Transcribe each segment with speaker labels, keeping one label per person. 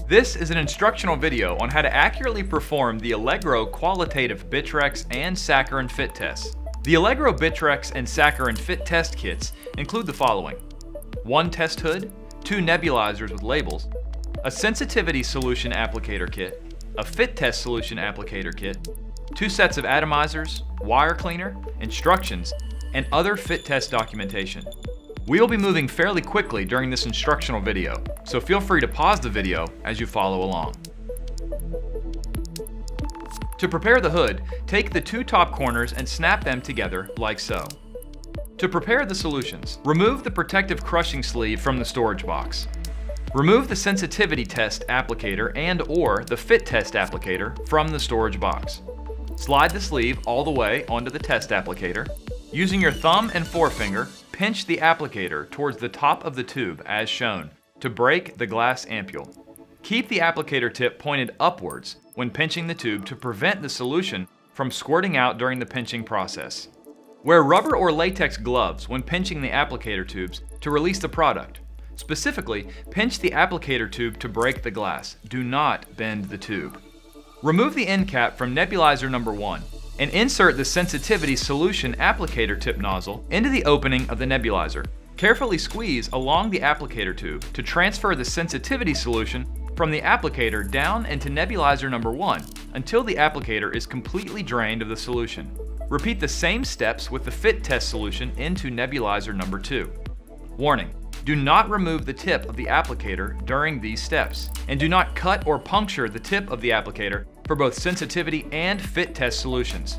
Speaker 1: This is an instructional video on how to accurately perform the Allegro qualitative Bitrex and saccharin fit tests. The Allegro Bitrex and saccharin fit test kits include the following: 1 test hood, 2 nebulizers with labels, a sensitivity solution applicator kit, a fit test solution applicator kit, 2 sets of atomizers, wire cleaner, instructions, and other fit test documentation. We will be moving fairly quickly during this instructional video, so feel free to pause the video as you follow along. To prepare the hood, take the 2 top corners and snap them together like so. To prepare the solutions, remove the protective crushing sleeve from the storage box. Remove the sensitivity test applicator and/or the fit test applicator from the storage box. Slide the sleeve all the way onto the test applicator. Using your thumb and forefinger, pinch the applicator towards the top of the tube as shown to break the glass ampule. Keep the applicator tip pointed upwards when pinching the tube to prevent the solution from squirting out during the pinching process. Wear rubber or latex gloves when pinching the applicator tubes to release the product. Specifically, pinch the applicator tube to break the glass. Do not bend the tube. Remove the end cap from nebulizer number 1 and insert the sensitivity solution applicator tip nozzle into the opening of the nebulizer. Carefully squeeze along the applicator tube to transfer the sensitivity solution from the applicator down into nebulizer number 1 until the applicator is completely drained of the solution. Repeat the same steps with the fit test solution into nebulizer number 2. Warning: do not remove the tip of the applicator during these steps, and do not cut or puncture the tip of the applicator for both sensitivity and fit test solutions.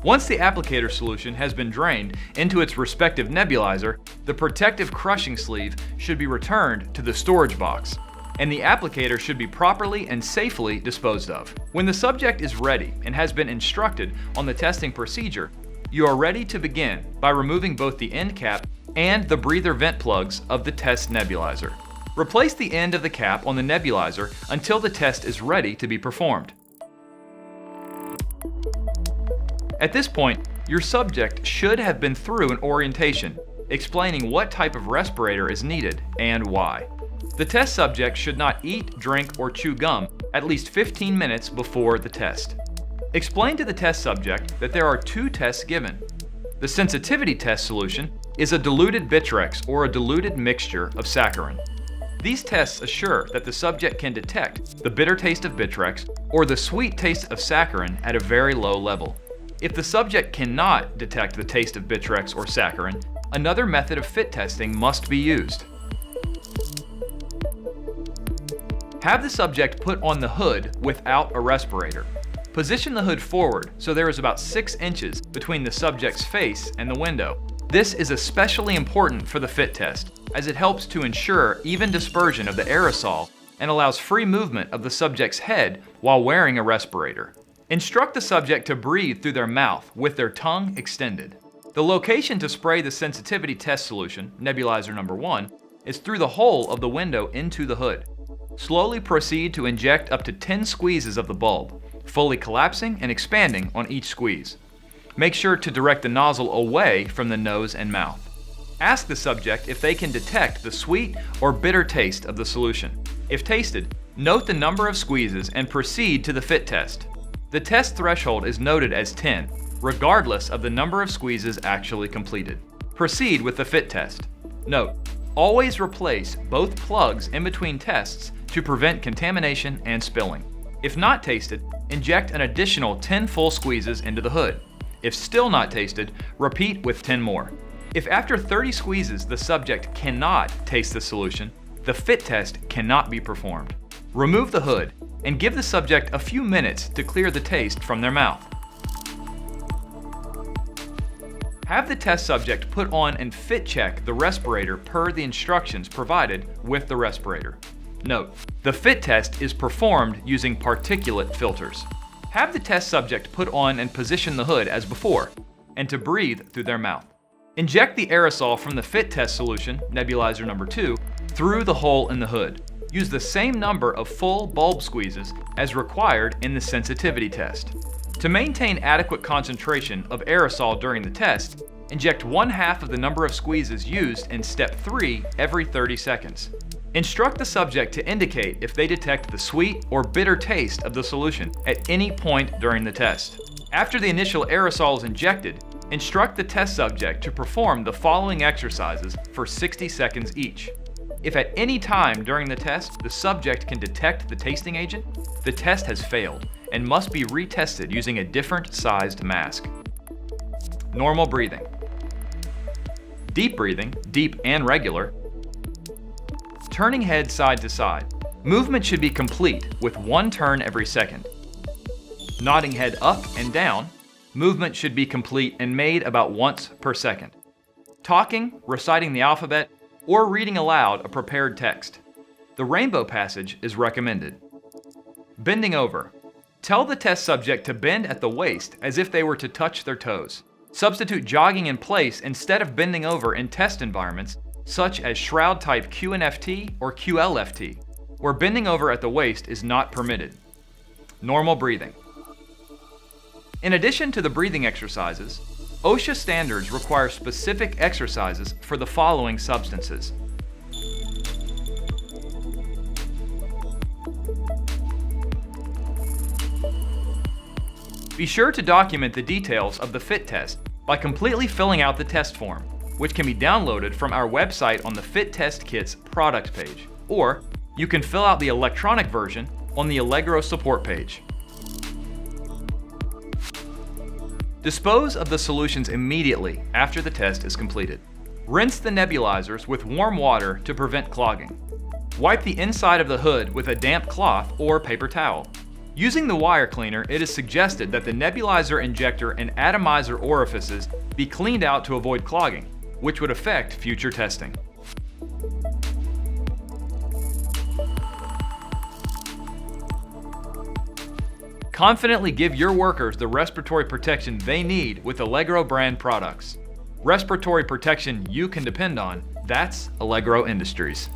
Speaker 1: Once the applicator solution has been drained into its respective nebulizer, the protective crushing sleeve should be returned to the storage box, and the applicator should be properly and safely disposed of. When the subject is ready and has been instructed on the testing procedure, you are ready to begin by removing both the end cap and the breather vent plugs of the test nebulizer. Replace the end of the cap on the nebulizer until the test is ready to be performed. At this point, your subject should have been through an orientation explaining what type of respirator is needed and why. The test subject should not eat, drink, or chew gum at least 15 minutes before the test. Explain to the test subject that there are 2 tests given. The sensitivity test solution is a diluted Bitrex or a diluted mixture of saccharin. These tests assure that the subject can detect the bitter taste of Bitrex or the sweet taste of saccharin at a very low level. If the subject cannot detect the taste of Bitrex or saccharin, another method of fit testing must be used. Have the subject put on the hood without a respirator. Position the hood forward so there is about 6 inches between the subject's face and the window. This is especially important for the fit test, as it helps to ensure even dispersion of the aerosol and allows free movement of the subject's head while wearing a respirator. Instruct the subject to breathe through their mouth with their tongue extended. The location to spray the sensitivity test solution, nebulizer number 1, is through the hole of the window into the hood. Slowly proceed to inject up to 10 squeezes of the bulb, fully collapsing and expanding on each squeeze. Make sure to direct the nozzle away from the nose and mouth. Ask the subject if they can detect the sweet or bitter taste of the solution. If tasted, note the number of squeezes and proceed to the fit test. The test threshold is noted as 10, regardless of the number of squeezes actually completed. Proceed with the fit test. Note: always replace both plugs in between tests to prevent contamination and spilling. If not tasted, inject an additional 10 full squeezes into the hood. If still not tasted, repeat with 10 more. If after 30 squeezes the subject cannot taste the solution, the fit test cannot be performed. Remove the hood and give the subject a few minutes to clear the taste from their mouth. Have the test subject put on and fit check the respirator per the instructions provided with the respirator. Note: the fit test is performed using particulate filters. Have the test subject put on and position the hood as before, and to breathe through their mouth. Inject the aerosol from the fit test solution, nebulizer number 2, through the hole in the hood. Use the same number of full bulb squeezes as required in the sensitivity test. To maintain adequate concentration of aerosol during the test, Inject 1/2 of the number of squeezes used in step 3 every 30 seconds. Instruct the subject to indicate if they detect the sweet or bitter taste of the solution at any point during the test. After the initial aerosol is injected, instruct the test subject to perform the following exercises for 60 seconds each. If at any time during the test the subject can detect the tasting agent, the test has failed and must be retested using a different sized mask. Normal breathing. Deep breathing, deep and regular. Turning head side to side. Movement should be complete with 1 turn every second. Nodding head up and down. Movement should be complete and made about once per second. Talking, reciting the alphabet, or reading aloud a prepared text. The rainbow passage is recommended. Bending over. Tell the test subject to bend at the waist as if they were to touch their toes. Substitute jogging in place instead of bending over in test environments such as shroud type QNFT or QLFT, where bending over at the waist is not permitted. Normal breathing. In addition to the breathing exercises, OSHA standards require specific exercises for the following substances. Be sure to document the details of the fit test by completely filling out the test form, which can be downloaded from our website on the Fit Test Kit's product page, or you can fill out the electronic version on the Allegro support page. Dispose of the solutions immediately after the test is completed. Rinse the nebulizers with warm water to prevent clogging. Wipe the inside of the hood with a damp cloth or paper towel. Using the wire cleaner, it is suggested that the nebulizer injector and atomizer orifices be cleaned out to avoid clogging, which would affect future testing. Confidently give your workers the respiratory protection they need with Allegro brand products. Respiratory protection you can depend on, that's Allegro Industries.